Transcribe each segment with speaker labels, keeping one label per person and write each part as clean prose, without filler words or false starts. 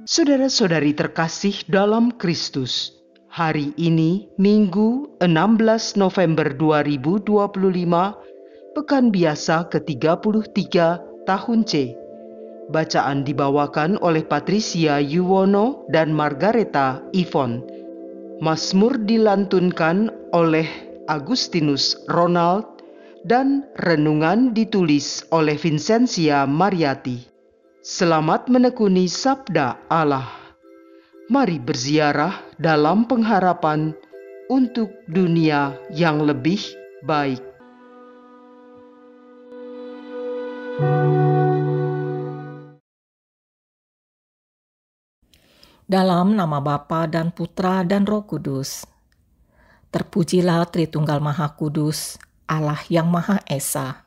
Speaker 1: Saudara-saudari terkasih dalam Kristus, hari ini Minggu 16 November 2025, Pekan Biasa ke-33 tahun C. Bacaan dibawakan oleh Patricia Yuwono dan Margareta Ivon. Mazmur dilantunkan oleh Agustinus Ronald dan renungan ditulis oleh Vincentia Mariati. Selamat menekuni sabda Allah. Mari berziarah dalam pengharapan untuk dunia yang lebih baik.
Speaker 2: Dalam nama Bapa dan Putra dan Roh Kudus. Terpujilah Tritunggal Maha Kudus, Allah yang Maha Esa.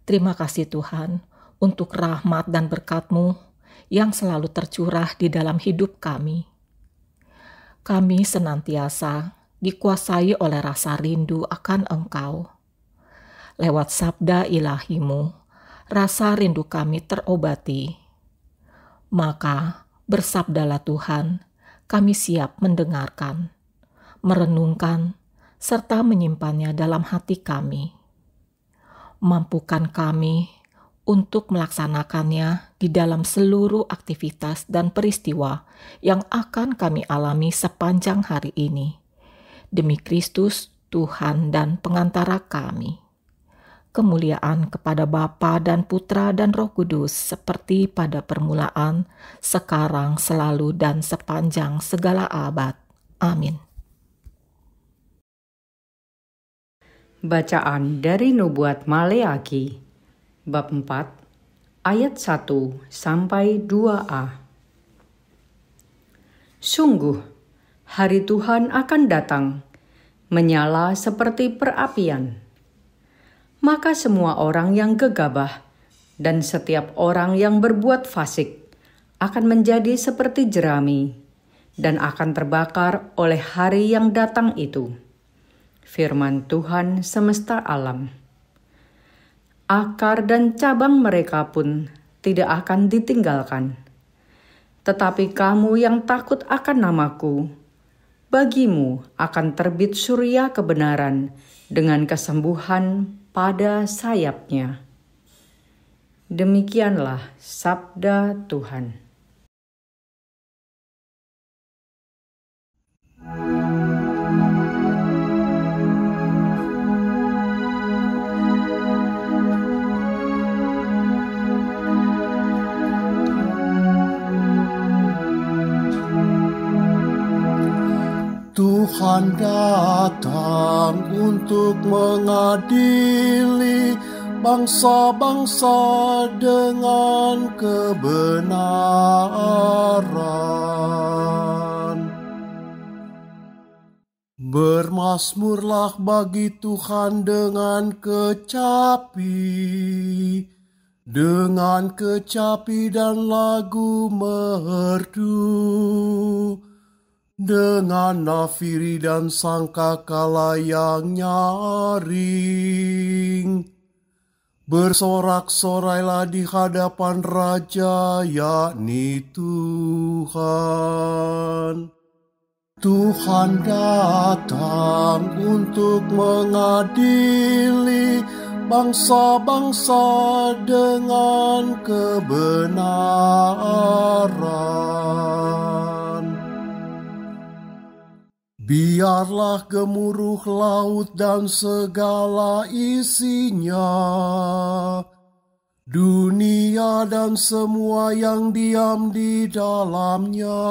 Speaker 2: Terima kasih Tuhan untuk rahmat dan berkat-Mu yang selalu tercurah di dalam hidup kami. Kami senantiasa dikuasai oleh rasa rindu akan Engkau. Lewat sabda ilahi-Mu, rasa rindu kami terobati. Maka bersabdalah Tuhan, kami siap mendengarkan, merenungkan, serta menyimpannya dalam hati kami. Mampukan kami untuk melaksanakannya di dalam seluruh aktivitas dan peristiwa yang akan kami alami sepanjang hari ini. Demi Kristus, Tuhan dan pengantara kami. Kemuliaan kepada Bapa dan Putra dan Roh Kudus seperti pada permulaan, sekarang, selalu, dan sepanjang segala abad. Amin.
Speaker 3: Bacaan dari Nubuat Maleaki Bab 4 ayat 1 sampai 2a. Sungguh, hari Tuhan akan datang, menyala seperti perapian. Maka semua orang yang gegabah dan setiap orang yang berbuat fasik akan menjadi seperti jerami dan akan terbakar oleh hari yang datang itu. Firman Tuhan semesta alam. Akar dan cabang mereka pun tidak akan ditinggalkan. Tetapi kamu yang takut akan namaku, bagimu akan terbit surya kebenaran dengan kesembuhan pada sayapnya. Demikianlah sabda Tuhan.
Speaker 4: Tuhan datang untuk mengadili bangsa-bangsa dengan kebenaran. Bermazmurlah bagi Tuhan dengan kecapi dan lagu merdu, dengan nafiri dan sangkakala yang nyaring. Bersorak-sorailah di hadapan Raja, yakni Tuhan. Tuhan datang untuk mengadili bangsa-bangsa dengan kebenaran. Biarlah gemuruh laut dan segala isinya, dunia dan semua yang diam di dalamnya.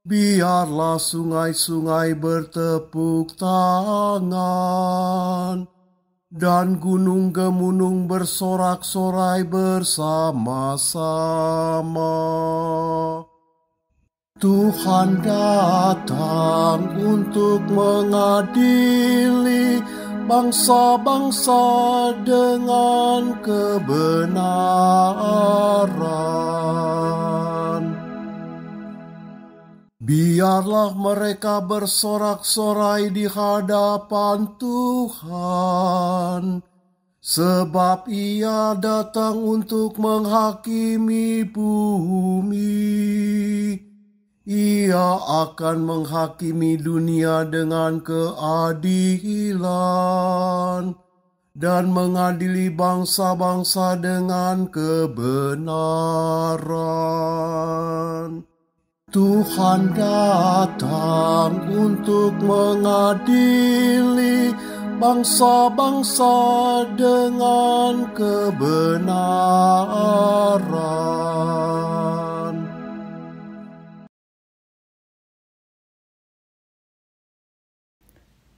Speaker 4: Biarlah sungai-sungai bertepuk tangan, dan gunung-gemunung bersorak-sorai bersama-sama. Tuhan datang untuk mengadili bangsa-bangsa dengan kebenaran. Biarlah mereka bersorak-sorai di hadapan Tuhan, sebab Ia datang untuk menghakimi bumi. Ia akan menghakimi dunia dengan keadilan dan mengadili bangsa-bangsa dengan kebenaran. Tuhan datang untuk mengadili bangsa-bangsa dengan kebenaran.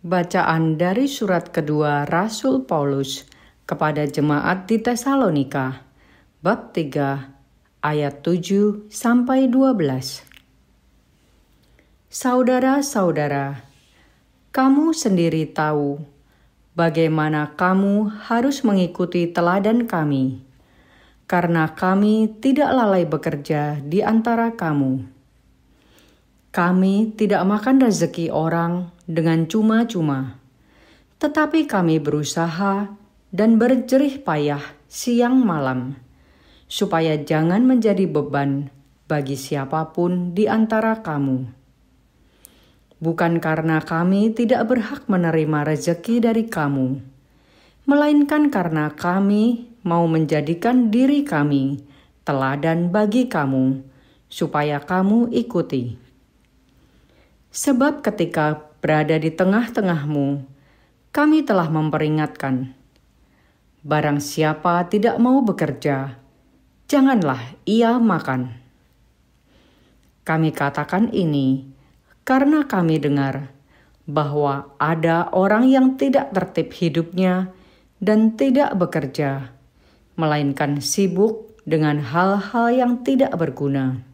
Speaker 3: Bacaan dari surat kedua Rasul Paulus kepada jemaat di Tesalonika, bab 3, ayat 7-12. Saudara-saudara, kamu sendiri tahu bagaimana kamu harus mengikuti teladan kami, karena kami tidak lalai bekerja di antara kamu. Kami tidak makan rezeki orang dengan cuma-cuma, tetapi kami berusaha dan berjerih payah siang malam, supaya jangan menjadi beban bagi siapapun di antara kamu. Bukan karena kami tidak berhak menerima rezeki dari kamu, melainkan karena kami mau menjadikan diri kami teladan bagi kamu, supaya kamu ikuti. Sebab ketika berada di tengah-tengahmu, kami telah memperingatkan, barang siapa tidak mau bekerja, janganlah ia makan. Kami katakan ini karena kami dengar bahwa ada orang yang tidak tertib hidupnya dan tidak bekerja, melainkan sibuk dengan hal-hal yang tidak berguna.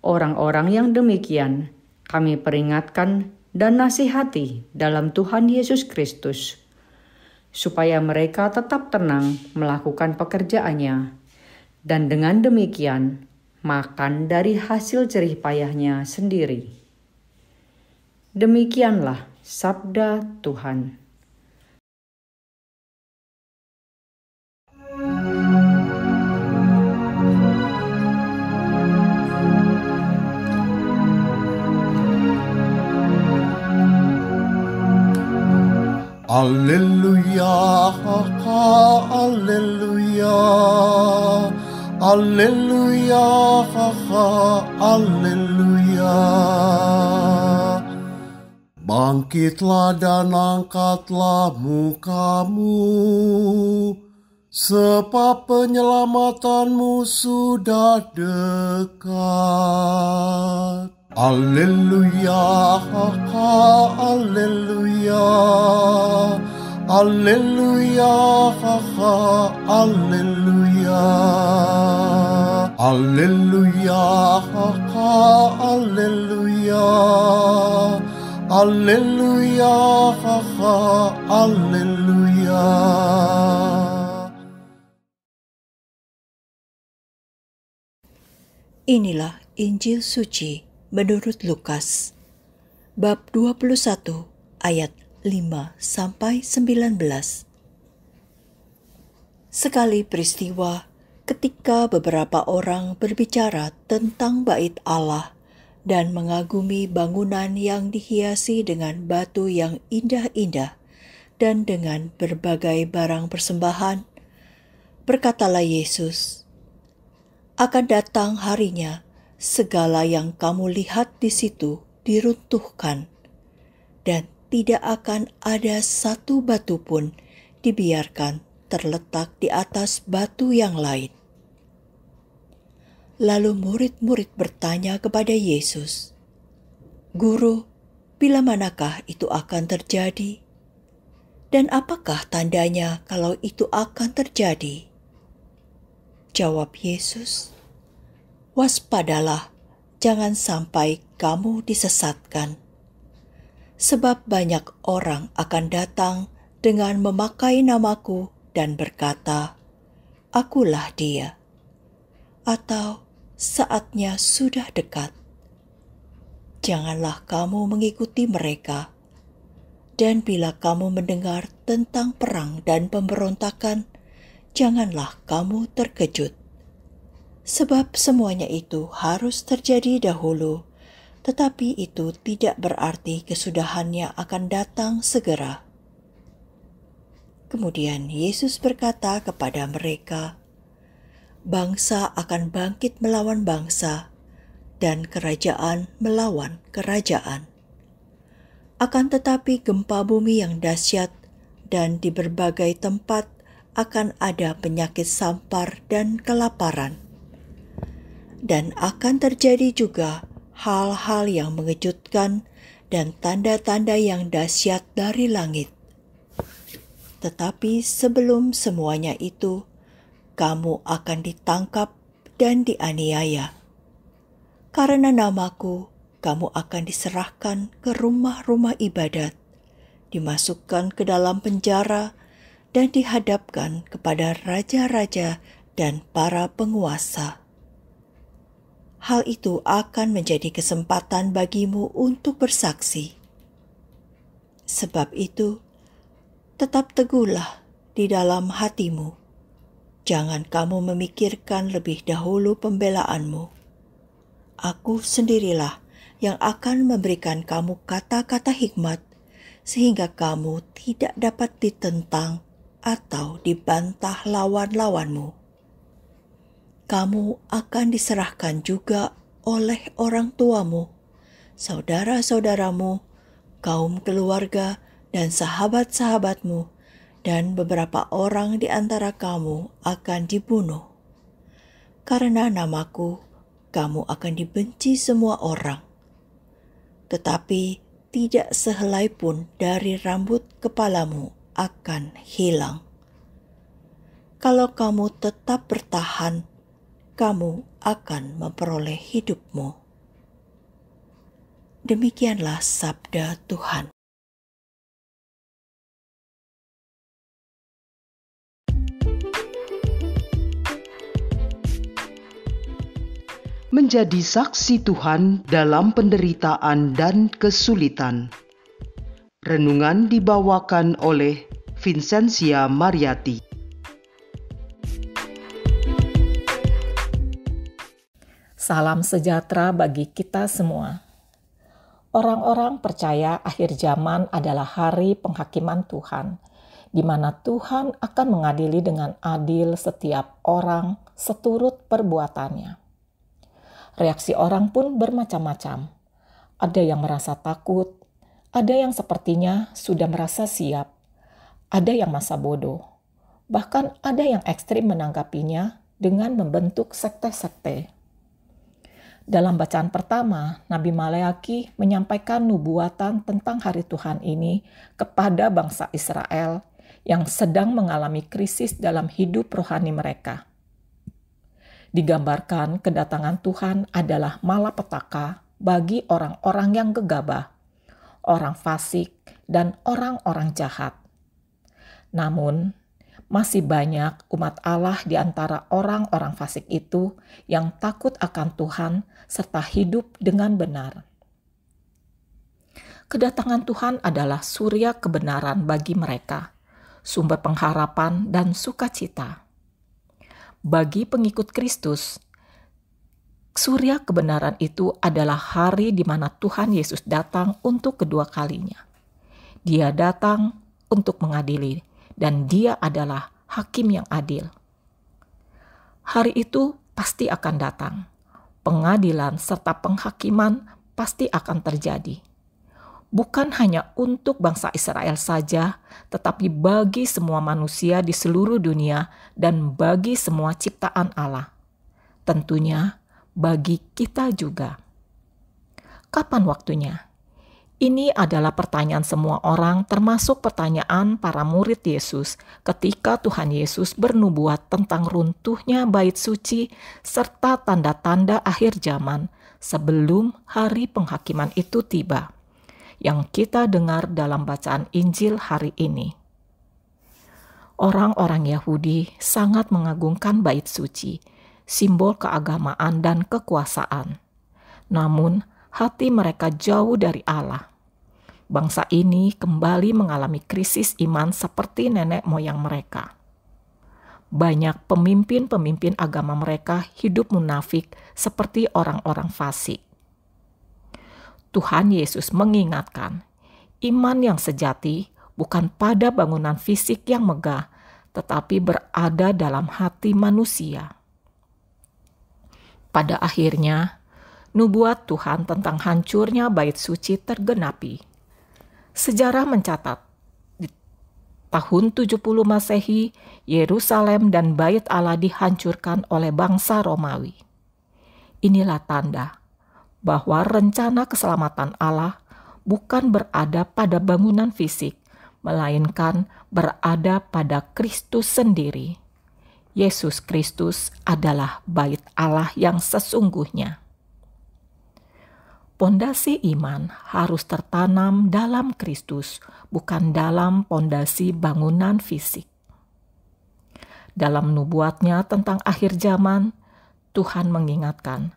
Speaker 3: Orang-orang yang demikian kami peringatkan dan nasihati dalam Tuhan Yesus Kristus, supaya mereka tetap tenang melakukan pekerjaannya, dan dengan demikian makan dari hasil jerih payahnya sendiri. Demikianlah sabda Tuhan.
Speaker 4: Alleluia, alleluia, alleluia, alleluia. Bangkitlah dan angkatlah mukamu, sebab penyelamatanmu sudah dekat. Alleluia, alleluia, alleluia, alleluia, alleluia, alleluia, alleluia, alleluia.
Speaker 5: Inilah Injil suci menurut Lukas, bab 21 ayat 5-19. Sekali peristiwa ketika beberapa orang berbicara tentang bait Allah dan mengagumi bangunan yang dihiasi dengan batu yang indah-indah dan dengan berbagai barang persembahan, berkatalah Yesus, "Akan datang harinya segala yang kamu lihat di situ diruntuhkan, dan tidak akan ada satu batu pun dibiarkan terletak di atas batu yang lain." Lalu murid-murid bertanya kepada Yesus, "Guru, bila manakah itu akan terjadi? Dan apakah tandanya kalau itu akan terjadi?" Jawab Yesus, "Waspadalah, jangan sampai kamu disesatkan. Sebab banyak orang akan datang dengan memakai namaku dan berkata, 'Akulah dia,' atau 'Saatnya sudah dekat.' Janganlah kamu mengikuti mereka. Dan bila kamu mendengar tentang perang dan pemberontakan, janganlah kamu terkejut. Sebab semuanya itu harus terjadi dahulu, tetapi itu tidak berarti kesudahannya akan datang segera. Kemudian Yesus berkata kepada mereka, "Bangsa akan bangkit melawan bangsa, dan kerajaan melawan kerajaan. Akan tetapi gempa bumi yang dahsyat, dan di berbagai tempat akan ada penyakit sampar dan kelaparan. Dan akan terjadi juga hal-hal yang mengejutkan dan tanda-tanda yang dahsyat dari langit. Tetapi sebelum semuanya itu, kamu akan ditangkap dan dianiaya. Karena namaku, kamu akan diserahkan ke rumah-rumah ibadat, dimasukkan ke dalam penjara, dan dihadapkan kepada raja-raja dan para penguasa. Hal itu akan menjadi kesempatan bagimu untuk bersaksi. Sebab itu, tetap teguhlah di dalam hatimu. Jangan kamu memikirkan lebih dahulu pembelaanmu. Aku sendirilah yang akan memberikan kamu kata-kata hikmat, sehingga kamu tidak dapat ditentang atau dibantah lawan-lawanmu. Kamu akan diserahkan juga oleh orang tuamu, saudara-saudaramu, kaum keluarga, dan sahabat-sahabatmu, dan beberapa orang di antara kamu akan dibunuh. Karena namaku, kamu akan dibenci semua orang. Tetapi tidak sehelai pun dari rambut kepalamu akan hilang. Kalau kamu tetap bertahan, kamu akan memperoleh hidupmu." Demikianlah sabda Tuhan.
Speaker 1: Menjadi saksi Tuhan dalam penderitaan dan kesulitan. Renungan dibawakan oleh Vincentia Mariati.
Speaker 2: Salam sejahtera bagi kita semua. Orang-orang percaya akhir zaman adalah hari penghakiman Tuhan, di mana Tuhan akan mengadili dengan adil setiap orang seturut perbuatannya. Reaksi orang pun bermacam-macam. Ada yang merasa takut, ada yang sepertinya sudah merasa siap, ada yang masa bodoh, bahkan ada yang ekstrim menanggapinya dengan membentuk sekte-sekte. Dalam bacaan pertama, Nabi Maleaki menyampaikan nubuatan tentang hari Tuhan ini kepada bangsa Israel yang sedang mengalami krisis dalam hidup rohani mereka. Digambarkan kedatangan Tuhan adalah malapetaka bagi orang-orang yang gegabah, orang fasik, dan orang-orang jahat. Namun, masih banyak umat Allah di antara orang-orang fasik itu yang takut akan Tuhan serta hidup dengan benar. Kedatangan Tuhan adalah surya kebenaran bagi mereka, sumber pengharapan dan sukacita. Bagi pengikut Kristus, surya kebenaran itu adalah hari di mana Tuhan Yesus datang untuk kedua kalinya. Dia datang untuk mengadili, dan Dia adalah hakim yang adil. Hari itu pasti akan datang. Pengadilan serta penghakiman pasti akan terjadi. Bukan hanya untuk bangsa Israel saja, tetapi bagi semua manusia di seluruh dunia dan bagi semua ciptaan Allah. Tentunya bagi kita juga. Kapan waktunya? Ini adalah pertanyaan semua orang, termasuk pertanyaan para murid Yesus ketika Tuhan Yesus bernubuat tentang runtuhnya bait suci serta tanda-tanda akhir zaman sebelum hari penghakiman itu tiba, yang kita dengar dalam bacaan Injil hari ini. Orang-orang Yahudi sangat mengagungkan bait suci, simbol keagamaan dan kekuasaan. Namun, hati mereka jauh dari Allah. bangsa ini kembali mengalami krisis iman seperti nenek moyang mereka. Banyak pemimpin-pemimpin agama mereka hidup munafik seperti orang-orang fasik. Tuhan Yesus mengingatkan, iman yang sejati bukan pada bangunan fisik yang megah, tetapi berada dalam hati manusia. Pada akhirnya, nubuat Tuhan tentang hancurnya bait suci tergenapi. Sejarah mencatat, di tahun 70 Masehi, Yerusalem dan bait Allah dihancurkan oleh bangsa Romawi. Inilah tanda bahwa rencana keselamatan Allah bukan berada pada bangunan fisik, melainkan berada pada Kristus sendiri. Yesus Kristus adalah bait Allah yang sesungguhnya. Pondasi iman harus tertanam dalam Kristus, bukan dalam pondasi bangunan fisik. Dalam nubuatnya tentang akhir zaman, Tuhan mengingatkan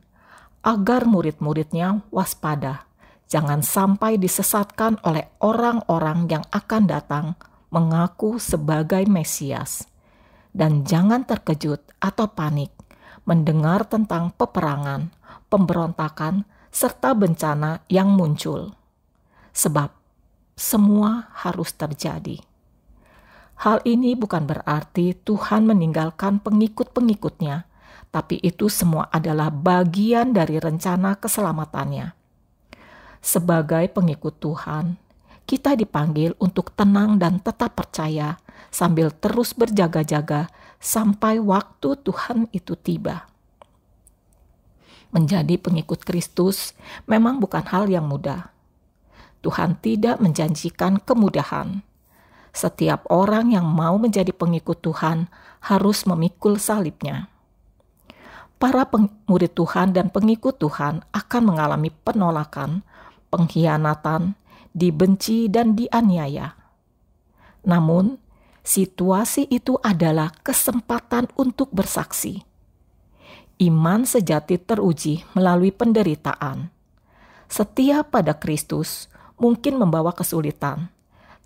Speaker 2: agar murid-muridnya waspada, jangan sampai disesatkan oleh orang-orang yang akan datang mengaku sebagai Mesias. Dan jangan terkejut atau panik mendengar tentang peperangan, pemberontakan, serta bencana yang muncul. Sebab semua harus terjadi. Hal ini bukan berarti Tuhan meninggalkan pengikut-pengikutnya, tapi itu semua adalah bagian dari rencana keselamatannya. Sebagai pengikut Tuhan, kita dipanggil untuk tenang dan tetap percaya sambil terus berjaga-jaga sampai waktu Tuhan itu tiba. Menjadi pengikut Kristus memang bukan hal yang mudah. Tuhan tidak menjanjikan kemudahan. Setiap orang yang mau menjadi pengikut Tuhan harus memikul salibnya. Para murid Tuhan dan pengikut Tuhan akan mengalami penolakan, pengkhianatan, dibenci dan dianiaya. Namun, situasi itu adalah kesempatan untuk bersaksi. Iman sejati teruji melalui penderitaan. Setia pada Kristus mungkin membawa kesulitan,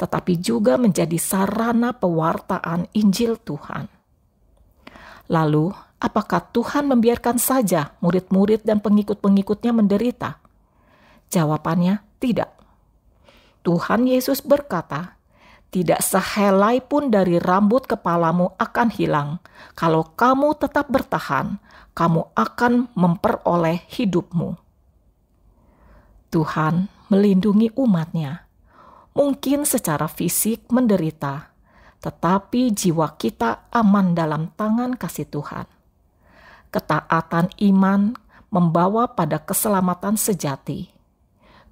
Speaker 2: tetapi juga menjadi sarana pewartaan Injil Tuhan. Lalu, apakah Tuhan membiarkan saja murid-murid dan pengikut-pengikutnya menderita? Jawabannya tidak. Tuhan Yesus berkata, tidak sehelai pun dari rambut kepalamu akan hilang. Kalau kamu tetap bertahan, kamu akan memperoleh hidupmu. Tuhan melindungi umat-Nya. Mungkin secara fisik menderita, tetapi jiwa kita aman dalam tangan kasih Tuhan. Ketaatan iman membawa pada keselamatan sejati.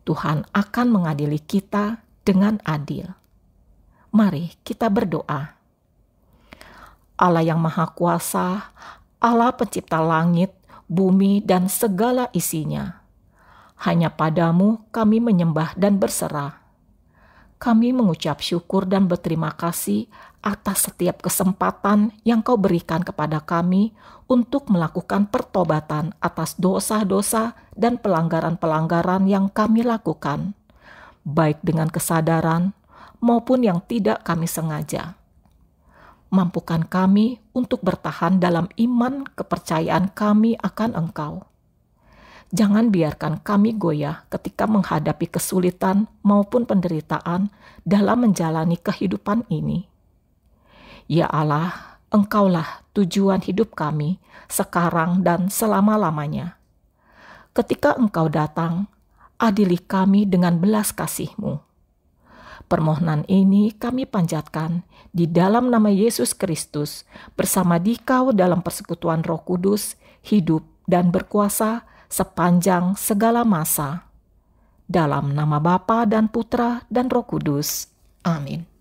Speaker 2: Tuhan akan mengadili kita dengan adil. Mari kita berdoa. Allah yang Maha Kuasa, Allah pencipta langit, bumi, dan segala isinya. Hanya Padamu kami menyembah dan berserah. Kami mengucap syukur dan berterima kasih atas setiap kesempatan yang Kau berikan kepada kami untuk melakukan pertobatan atas dosa-dosa dan pelanggaran-pelanggaran yang kami lakukan, baik dengan kesadaran maupun yang tidak kami sengaja. Mampukan kami untuk bertahan dalam iman kepercayaan kami akan Engkau. Jangan biarkan kami goyah ketika menghadapi kesulitan maupun penderitaan dalam menjalani kehidupan ini. Ya Allah, Engkaulah tujuan hidup kami sekarang dan selama-lamanya. Ketika Engkau datang, adili kami dengan belas kasih-Mu. Permohonan ini kami panjatkan di dalam nama Yesus Kristus bersama Dikau dalam persekutuan Roh Kudus, hidup dan berkuasa sepanjang segala masa. Dalam nama Bapa dan Putra dan Roh Kudus. Amin.